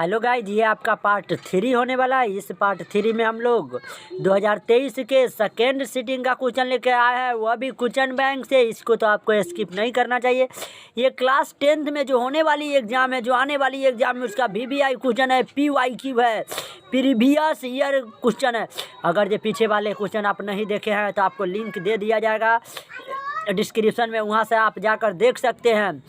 Hello guys, ये आपका part 3 होने वाला है। इस पार्ट 3 में हम लोग 2023 के सेकेंड सीटिंग का क्वेश्चन लेके आए हैं, वह भी क्वेश्चन बैंक से। इसको तो आपको स्किप नहीं करना चाहिए। ये क्लास 10th में जो होने वाली एग्ज़ाम है, जो आने वाली एग्ज़ाम में उसका VVI क्वेश्चन है, PYQ है, प्रीवियस ईयर क्वेश्चन है। अगर ये पीछे वाले क्वेश्चन आप नहीं देखे हैं तो आपको लिंक दे दिया जाएगा डिस्क्रिप्शन में, वहाँ से आप जाकर देख सकते हैं।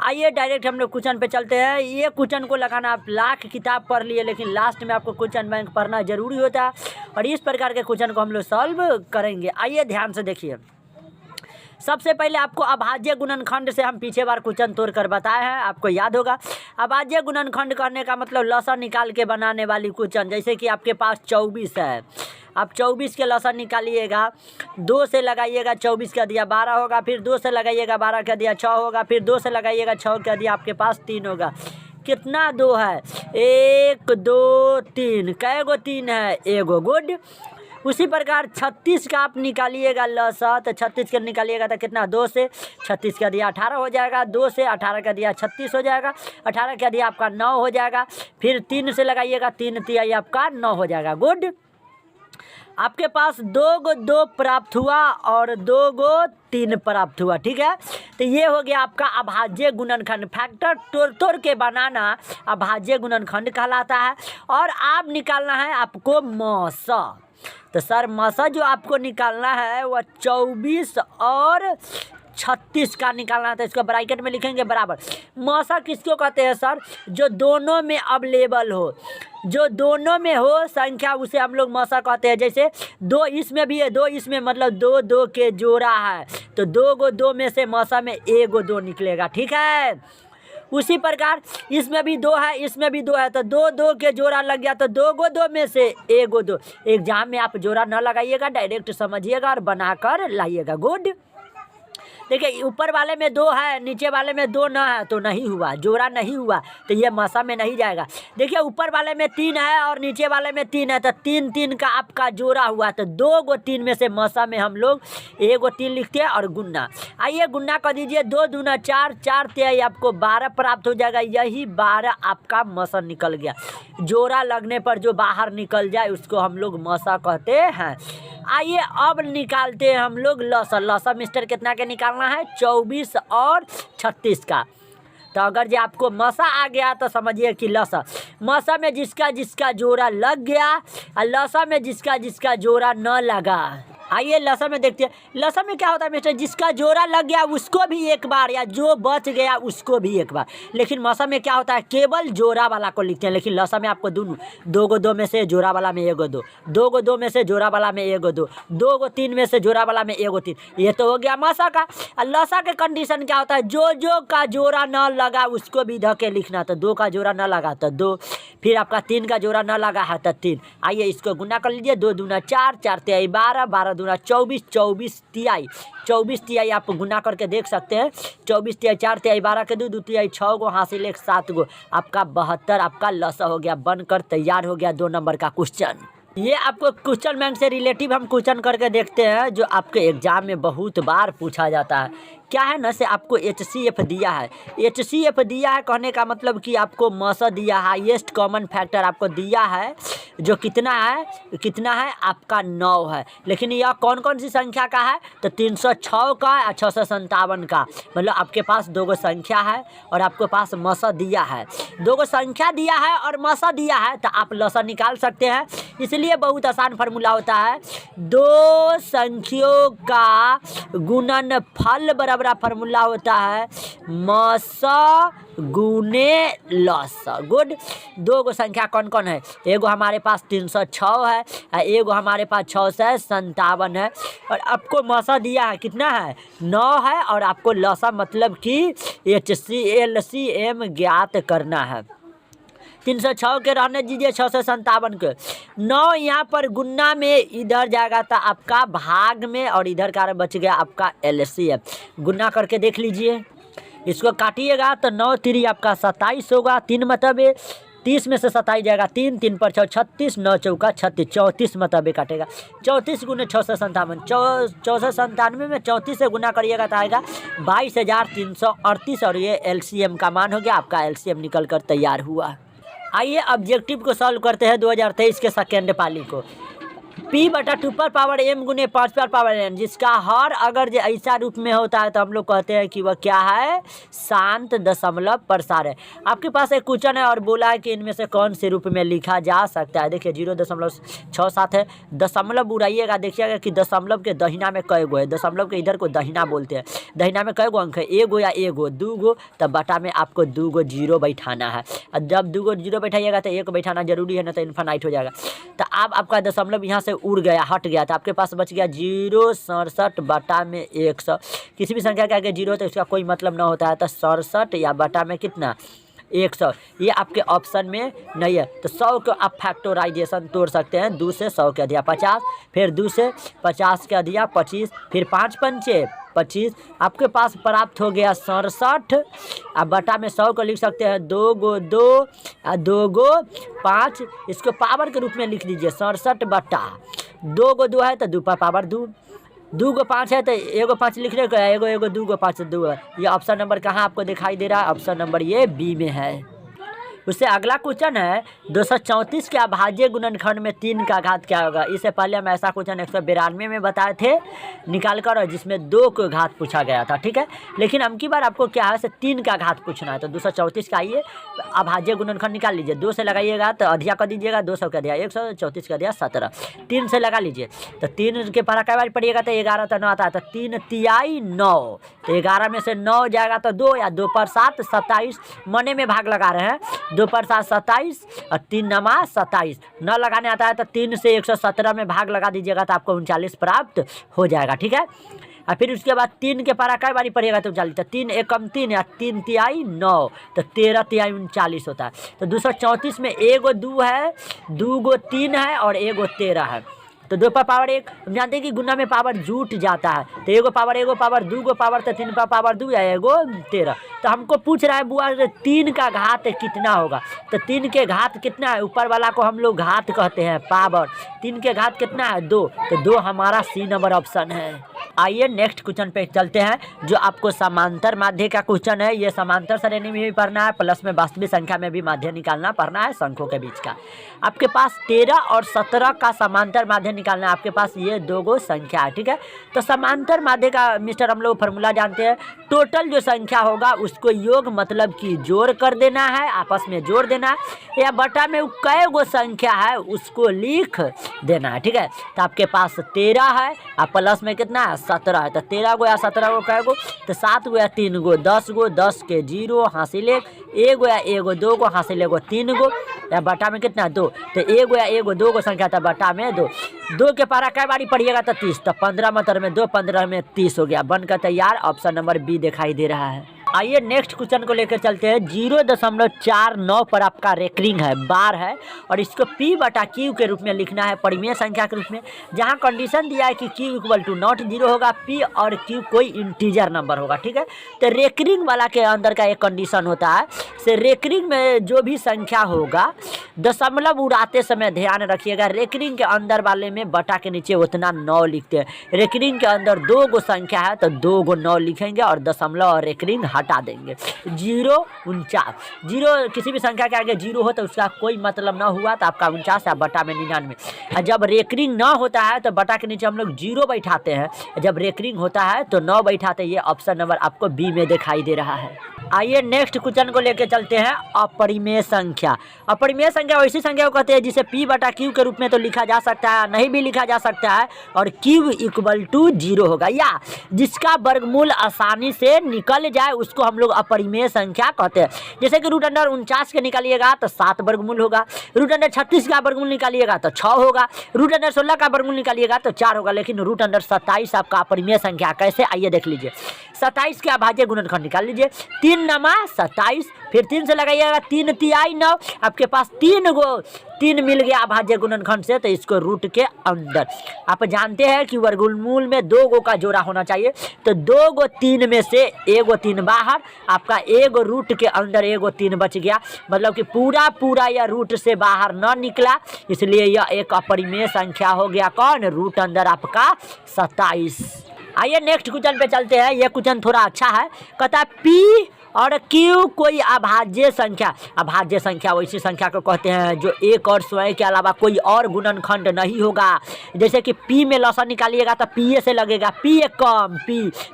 आइए डायरेक्ट हम लोग क्वेश्चन पे चलते हैं। ये क्वेश्चन को लगाना आप लाख किताब पढ़ लिए, लेकिन लास्ट में आपको क्वेश्चन बैंक पढ़ना जरूरी होता है और इस प्रकार के क्वेश्चन को हम लोग सॉल्व करेंगे। आइए ध्यान से देखिए। सबसे पहले आपको अभाज्य गुणनखंड से हम पीछे बार क्वेश्चन तोड़ कर बताए हैं, आपको याद होगा। अभाज्य गुणनखंड करने का मतलब लसन निकाल के बनाने वाली क्वेश्चन। जैसे कि आपके पास 24 है, आप 24 के लसन निकालिएगा, 2 से लगाइएगा, 24 का दिया 12 होगा, फिर 2 से लगाइएगा, 12 का दिया 6 होगा, फिर 2 से लगाइएगा, 6 का दिया आपके पास 3 होगा। कितना 2 है? 1 2 3। कै गो 3 है? एगो। गुड। उसी प्रकार 36 का आप निकालिएगा लसा, तो 36 का निकालिएगा तो कितना? 2 से 36 का दिया 18 हो जाएगा, 2 से 18 का दिया 36 हो जाएगा, 18 का दिया आपका 9 हो जाएगा, फिर 3 से लगाइएगा, 3 तिहाई आपका 9 हो जाएगा। गुड। आपके पास 2 गो 2 प्राप्त हुआ और 2 गो 3 प्राप्त हुआ, ठीक है। तो ये हो गया आपका अभाज्य गुणनखंड। फैक्टर तोड़ तोड़ के बनाना अभाज्य गुणनखंड कहलाता है। और आप निकालना है आपको मौसा। तो सर मौसा जो आपको निकालना है वह 24 और 36 का निकालना है। तो इसको ब्रैकेट में लिखेंगे बराबर। मौसा किसको कहते हैं सर? जो दोनों में अवेलेबल हो, जो दोनों में हो संख्या, उसे हम लोग मौसा कहते हैं। जैसे 2 इसमें भी है, 2 इसमें, मतलब 2 2 के जोड़ा है, तो 2 गो 2 में से मौसा में 1 गो 2 निकलेगा, ठीक है। उसी प्रकार इसमें भी 2 है, इसमें भी 2 है, तो 2 2 के जोड़ा लग गया, तो 2 गो 2 में से 1 गो 2। एग्जाम में आप जोड़ा न लगाइएगा, डायरेक्ट समझिएगा और बनाकर लाइएगा। गुड। देखिए ऊपर वाले में 2 है, नीचे वाले में 2 ना है, तो नहीं हुआ, जोड़ा नहीं हुआ, तो ये मौसा में नहीं जाएगा। देखिए ऊपर वाले में 3 है और नीचे वाले में 3 है, तो 3 3 का आपका जोड़ा हुआ, तो 2 गो 3 में से मौसा में हम लोग 1 गो 3 लिखते हैं और गुन्ना। आइए गुन्ना कर दीजिए। 2 दूना 4, 4 तिहाई आपको 12 प्राप्त हो जाएगा। यही 12 आपका मौसा निकल गया। जोड़ा लगने पर जो बाहर निकल जाए उसको हम लोग मौसा कहते हैं। आइए अब निकालते हैं हम लोग लसा। लसा मिस्टर कितना के निकालना है? 24 और 36 का। तो अगर जो आपको मसा आ गया तो समझिए कि लसा, मसा में जिसका जिसका जोड़ा लग गया और लसा में जिसका जिसका जोड़ा न लगा। आइए लसा में देखते हैं। लसा में क्या होता है मिस्टर? जिसका जोड़ा लग गया उसको भी एक बार, या जो बच गया उसको भी एक बार। लेकिन मसा में क्या होता है? केवल जोड़ा वाला को लिखते हैं। लेकिन लसा में आपको दोनों, 2 गो 2 में से जोड़ा वाला में 1 गो 2, 2 गो 2 में से जोड़ा वाला में 1 गो 2, 2 गो 3 में से जोड़ा वाला में 1 गो 3। ये तो हो गया मसा का। और लसा के कंडीशन क्या होता है? जो जो का जोड़ा न लगा उसको भी धके लिखना। तो 2 का जोड़ा न लगा तो 2, फिर आपका 3 का जोड़ा न लगा है तो 3। आइए इसको गुना कर लीजिए। 2 दूना 4, 4 तिहाई 12, 12 दूना 24, 24 तिहाई 24 तिहाई आप गुना करके देख सकते हैं। 24 तिहाई 4 तिहाई 12 के 2, 2 तिहाई 6 गो, हासिल 1 7 गो, आपका 72 आपका लसा हो गया। बनकर तैयार हो गया 2 नंबर का क्वेश्चन। ये आपको क्वेश्चन बैंक से रिलेटिव हम क्वेश्चन करके देखते हैं, जो आपके एग्जाम में बहुत बार पूछा जाता है। क्या है ना, से आपको HCF दिया है। HCF दिया है कहने का मतलब कि आपको मौसा दिया है, हाईएस्ट कॉमन फैक्टर आपको दिया है, जो कितना है? कितना है आपका? 9 है। लेकिन यह कौन कौन सी संख्या का है? तो 306 का और 657 का। मतलब आपके पास 2 गो संख्या है और आपके पास मौसा दिया है। 2 गो संख्या दिया है और मौसा दिया है, तो आप लसा निकाल सकते हैं। इसलिए बहुत आसान फार्मूला होता है, 2 संख्याओं का गुणनफल बराबर फार्मूला होता है मौसा गुने लसा। गुड। 2 गो संख्या कौन कौन है? एगो हमारे पास 306 है और एगो हमारे पास 657 है। और आपको मौसा दिया है कितना है? 9 है। और आपको लसा मतलब कि LCM ज्ञात करना है। 306 के रहने दीजिए, 657 के। 9 यहाँ पर गुन्ना में इधर जाएगा तो आपका भाग में, और इधर का बच गया आपका LCM। गुन्ना करके देख लीजिए। इसको काटिएगा तो 9 3 आपका 27 होगा। 3 मतलब 30 में से 27 जाएगा, 3 3 पर 6 36, 9 चौका 36, 34 मतलब काटेगा। 34 गुने 657, 497 में 34 से गुना करिएगा तो आएगा 22,338। और ये LCM का मान हो गया। आपका LCM निकल कर तैयार हुआ। आइए ऑब्जेक्टिव को सॉल्व करते हैं 2023 के सेकेंड पाली को। P/2 पर पावर m गुने 5 पर पावर n, जिसका हर अगर जो ऐसा रूप में होता है तो हम लोग कहते हैं कि वह क्या है, शांत दशमलव प्रसार है। आपके पास एक क्वेश्चन है और बोला है कि इनमें से कौन से रूप में लिखा जा सकता है। देखिए 0.67 है, दशमलव उड़ाइएगा, देखिएगा कि दशमलव के दहिना में कई गो है, दशमलव के इधर को दहिना बोलते हैं, दहिना में कई गो अंक है, एगो या एगो, दू गो, तब बटा में आपको 2 गो जीरो बैठाना है। और जब 2 गो जीरो बैठाइएगा तो 1 बैठाना जरूरी है, ना तो इन्फिनाइट हो जाएगा। तो अब आपका दशमलव यहाँ से उड़ गया, हट गया, तो आपके पास बच गया 0.67 बटा में 100। किसी भी संख्या के आगे 0 तो इसका कोई मतलब ना होता है, तो 67 या बटा में कितना 100, ये आपके ऑप्शन में नहीं है। तो 100 को आप फैक्टराइजेशन तोड़ सकते हैं, 2 से 100 के अधिया 50, फिर 2 से 50 के अधिया 25, फिर 5 पंचे 25, आपके पास प्राप्त हो गया 67। अब बटा में 100 को लिख सकते हैं 2 गो 2 और 2 गो 5, इसको पावर के रूप में लिख दीजिए 67 बटा 2 गो 2 है तो 2 पर पावर 2, 2 गो 5 है तो 1 गो 5 लिखने को, एगो 2 गो 5 2 है। ये ऑप्शन नंबर कहाँ आपको दिखाई दे रहा है, ऑप्शन नंबर ये बी में है। उससे अगला क्वेश्चन है 234 के अभाज्य गुणनखंड में 3 का घात क्या होगा। इससे पहले हम ऐसा क्वेश्चन 192 में बताए थे निकाल कर, और जिसमें 2 का घात पूछा गया था, ठीक है। लेकिन अब की बार आपको क्या है, 3 का घात पूछना है। तो 234 का आइए अभाज्य गुणनखंड निकाल लीजिए, 2 से लगाइएगा तो अधिया कर दीजिएगा, 200 का दिया 134 का दिया 17, 3 से लगा लीजिए तो 3 के पारा कई बार पड़िएगा तो 11 तो 9 आता है, तो 3 तिहाई 9, तो 11 में से 9 जाएगा तो 2, या 2 पर 7 27, मने में भाग लगा रहे हैं, 2 पर 7 27 और 3 नमा 27, न लगाने आता है तो 3 से 117 में भाग लगा दीजिएगा तो आपको 39 प्राप्त हो जाएगा, ठीक है। और फिर उसके बाद 3 के पारा कई बारी पड़ेगा तो 39, तो 3 एकम 3 या 3 तिहाई 9, तो 13 तिहाई 39 होता है। तो 234 में एगो 2 है, 2 गो 3 है और एगो 13 है, तो 2 पर पावर 1, हम जानते हैं कि गुना में पावर जुट जाता है, तो एगो पावर 2 गो पावर, तो 3 पर पावर 2 या एगो 13। तो हमको पूछ रहा है बुआ 3 का घात कितना होगा, तो 3 के घात कितना है, ऊपर वाला को हम लोग घात कहते हैं पावर, 3 के घात कितना है 2, तो 2 हमारा सी नंबर ऑप्शन है। आइए नेक्स्ट क्वेश्चन पे चलते हैं, जो आपको समांतर माध्य का क्वेश्चन है। ये समांतर श्रेणी में भी पढ़ना है, प्लस में वास्तविक संख्या में भी माध्य निकालना पढ़ना है, संख्यों के बीच का। आपके पास 13 और 17 का समांतर माध्य निकालना है, आपके पास ये 2 गो संख्या है, ठीक है। तो समांतर माध्य का मिस्टर हम लोग फॉर्मूला जानते हैं, टोटल जो संख्या होगा उसको योग मतलब कि जोड़ कर देना है, आपस में जोड़ देना है, या बटा में कै गो संख्या है उसको लिख देना है, ठीक है। तो आपके पास 13 है और प्लस में कितना है 17 है, तो 13 गो या 17 गो कै गो, तो 7 गो या 3 गो 10 गो, 10 के 0 हासिल 1, एगो या एगो 2 गो हासिल एगो 3 गो, या बटा में कितना 2, तो एगो या एगो 2 गो संख्या था, बटा में 2, 2 के पारा कई बारी पड़िएगा तो 30, तो 15 मतलब में 2, 15 में 30 हो गया, बनकर तैयार, ऑप्शन नंबर बी दिखाई दे रहा है। आइए नेक्स्ट क्वेश्चन को लेकर चलते हैं। 0.49 पर आपका रेकरिंग है, बार है, और इसको P/Q के रूप में लिखना है, परिमेय संख्या के रूप में, जहां कंडीशन दिया है कि Q = नॉट 0 होगा, P और Q कोई इंटीजर नंबर होगा, ठीक है। तो रेकरिंग वाला के अंदर का एक कंडीशन होता है, से रेकरिंग में जो भी संख्या होगा दशमलव उड़ाते समय ध्यान रखिएगा, रेकरिंग के अंदर वाले में बटा के नीचे उतना 9 लिखते हैं। रेकरिंग के अंदर 2 गो संख्या है तो 2 गो 9 लिखेंगे और दशमलव और रेकरिंग हटा देंगे। 0 49, 0 किसी भी संख्या के आगे 0 हो तो उसका कोई मतलब ना हुआ, तो आपका 49 या बटा में 99। और जब रेकरिंग ना होता है तो बटा के नीचे हम लोग 0 बैठाते हैं, जब रेकरिंग होता है तो 9 बैठाते हैं। ये ऑप्शन नंबर आपको बी में दिखाई दे रहा है। आइए नेक्स्ट क्वेश्चन को लेकर चलते हैं, अपरिमेय संख्या। अपरिमेय संख्या वैसी संख्या को कहते हैं जिसे P/Q के रूप में तो लिखा जा सकता है, नहीं भी लिखा जा सकता है, और Q = 0 होगा, या जिसका वर्गमूल आसानी से निकल जाए उसको हम लोग अपरिमेय संख्या कहते हैं। जैसे कि √49 के निकालिएगा तो 7 वर्गमूल होगा, √36 का वर्गमूल निकालिएगा तो 6 होगा, √16 का वर्गमूल निकालिएगा तो 4 होगा, लेकिन √27 आपका अपरिमेय संख्या कैसे, आइए देख लीजिए। 27 के अभाज्य गुणनखंड निकाल लीजिए, 3 नमा 27, फिर 3 से लगाइएगा 3 तिहाई 9, आपके पास 3 मिल गया अभाज्य गुणनखंड से, तो इसको रूट के अंदर। आप जानते हैं कि वर्गमूल में 2 गो का जोड़ा होना चाहिए, तो 2 गो 3 में से एगो 3 बाहर, आपका एगो रूट के अंदर एगो 3 बच गया, मतलब कि पूरा यह रूट से बाहर न निकला, इसलिए यह एक अपरिमेय संख्या हो गया। कौन, रूट अंदर आपका 27। आइए नेक्स्ट क्वेश्चन पे चलते हैं। यह क्वेश्चन थोड़ा अच्छा है, कहता है P और क्यू कोई अभाज्य संख्या। अभाज्य संख्या वैसी संख्या को कहते हैं जो एक और स्वयं के अलावा कोई और गुणनखंड नहीं होगा। जैसे कि पी में लसा निकालिएगा तो पी से लगेगा, पी एक कम,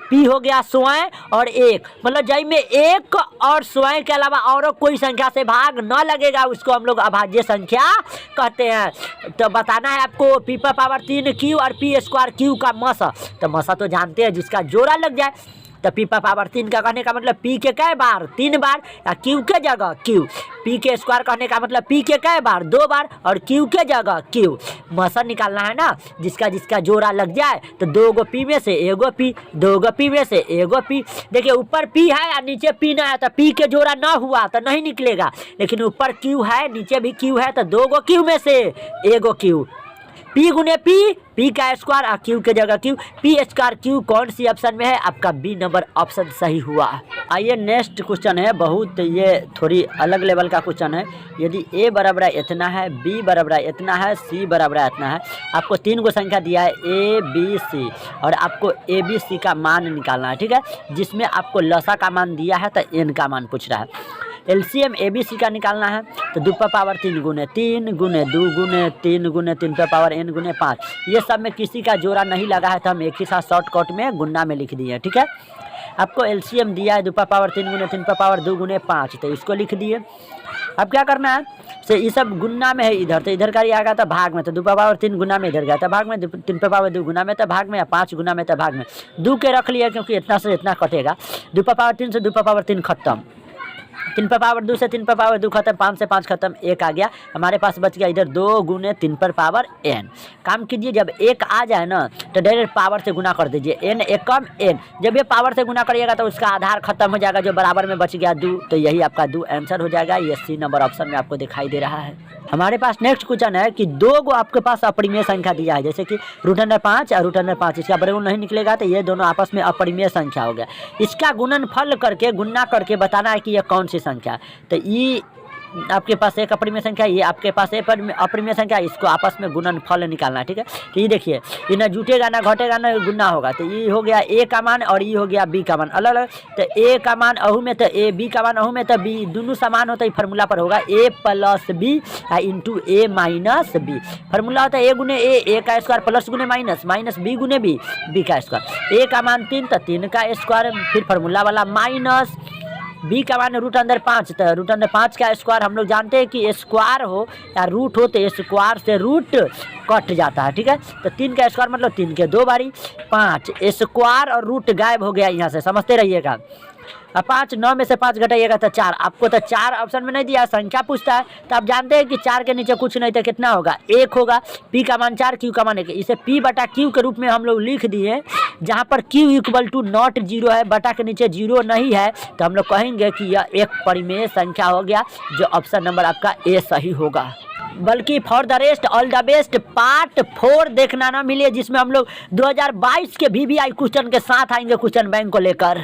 पी हो गया स्वयं और एक, मतलब जय में एक और स्वयं के अलावा और कोई संख्या से भाग न लगेगा उसको हम लोग अभाज्य संख्या कहते हैं। तो बताना है आपको पी पर पावर 3 क्यू और पी स्क्वायर क्यू का मसा। तो मसा तो जानते हैं जिसका जोड़ा लग जाए। तो पी पर पावर 3 का कहने का मतलब पी के कै बार 3 बार, या क्यू के जगह क्यू। पी के स्क्वायर कहने का मतलब पी के कै बार 2 बार और क्यू के जगह क्यू। मसा निकालना है ना, जिसका जिसका जोड़ा लग जाए। तो 2 गो पी में से एगो पी, 2 गो पी में से एगो पी। देखिए ऊपर पी है और नीचे पी ना है तो पी के जोड़ा ना हुआ तो नहीं निकलेगा, लेकिन ऊपर क्यू है नीचे भी क्यू है तो 2 गो क्यू में से एगो क्यू। पी गुने पी का स्क्वायर और क्यू के जगह क्यू, पी स्क्वायर क्यू कौन सी ऑप्शन में है? आपका बी नंबर ऑप्शन सही हुआ। आइए नेक्स्ट क्वेश्चन है, बहुत ये थोड़ी अलग लेवल का क्वेश्चन है। यदि ए बराबर इतना है, बी बराबर इतना है, सी बराबर इतना है, आपको 3 गो संख्या दिया है ए बी सी और आपको ए बी सी का मान निकालना है, ठीक है। जिसमें आपको लसा का मान दिया है तो एन का मान पूछ रहा है। एलसीएम एबीसी का निकालना है तो 2 पर पावर 3 गुने 3 गुने 2 गुने 3 गुने 3 पर पावर n गुने 5। ये सब में किसी का जोड़ा नहीं लगा है तो हम एक ही साथ शॉर्टकट में गुन्ना में लिख दिए, ठीक है। आपको एलसीएम दिया है 2 पर पावर 3 गुने 3 पर पावर 2 गुने 5, तो इसको लिख दिए। अब क्या करना है, से ये सब गुन्ना में है इधर, तो इधर का ही आएगा तो भाग में, तो 2 पर पावर 3 गुना में इधर गया तो भाग में, 3 पर पावर 2 गुना में तो भाग में, या 5 गुना में तो भाग में। 2 के रख लिया क्योंकि इतना से इतना कटेगा। 2 पर पावर 3 से 2 पर पावर 3 खत्म, 3 पर पावर 2 से 3 पर पावर 2 खत्म, 5 से 5 खत्म, 1 आ गया। हमारे पास बच गया इधर 2 गुने 3 पर पावर n। काम कीजिए, जब 1 आ जाए ना तो डायरेक्ट पावर से गुना कर दीजिए, n एक कम n। जब ये पावर से गुना करिएगा तो उसका आधार खत्म हो जाएगा, जो बराबर में बच गया 2, तो यही आपका 2 आंसर हो जाएगा। ये सी नंबर ऑप्शन में आपको दिखाई दे रहा है। हमारे पास नेक्स्ट क्वेश्चन है कि 2 गो आपके पास अपरिमेय संख्या दिया है, जैसे कि √5 और √5, इसका वर्गमूल नहीं निकलेगा तो ये दोनों आपस में अपरिमेय संख्या हो गया। इसका गुणनफल करके गुणा करके बताना है कि यह कौन सी संख्या है। तो ये आपके पास एक अपरिमेय संख्या, ये आपके पास एक अपरिमेय संख्या, इसको आपस में गुणनफल निकालना है, ठीक है। तो ये देखिए ये ना जुटेगा ना घटेगा ना गुना होगा, तो ये हो गया ए का मान और ये हो गया बी का मान अलग अलग। तो ए का मान अहू में तो ए, बी का मान अहू में तो बी, दोनों समान होता है। फार्मूला पर होगा ए प्लस बी इंटू ए माइनस बी। फार्मूला होता है ए गुने ए का स्क्वायर प्लस गुने माइनस, माइनस बी गुने बी का स्क्वायर। ए का मान 3 तो 3 का स्क्वायर, फिर फार्मूला वाला माइनस बी का मान √5, तो √5 का स्क्वायर हम लोग जानते हैं कि स्क्वायर हो या रूट हो तो स्क्वायर से रूट कट जाता है, ठीक है। तो 3 का स्क्वायर मतलब 3 के 2 बारी, 5 स्क्वायर और रूट गायब हो गया यहाँ से, समझते रहिएगा। अब 5 9 में से 5 घटाइएगा तो 4। आपको तो 4 ऑप्शन में नहीं दिया, संख्या पूछता है तो आप जानते हैं कि 4 के नीचे कुछ नहीं तो कितना होगा 1 होगा। पी का मान 4, क्यू का मान 1, इसे पी बटा क्यू के रूप में हम लोग लिख दिए। जहाँ पर क्यू इक्वल टू नॉट 0 है, बटा के नीचे 0 नहीं है, तो हम लोग कहेंगे कि यह एक परिमेय संख्या हो गया, जो ऑप्शन नंबर आपका ए सही होगा। बल्कि for the rest all the best part 4 देखना ना मिले, जिसमें हम लोग 2022 के VVI क्वेश्चन के साथ आएंगे क्वेश्चन बैंक को लेकर।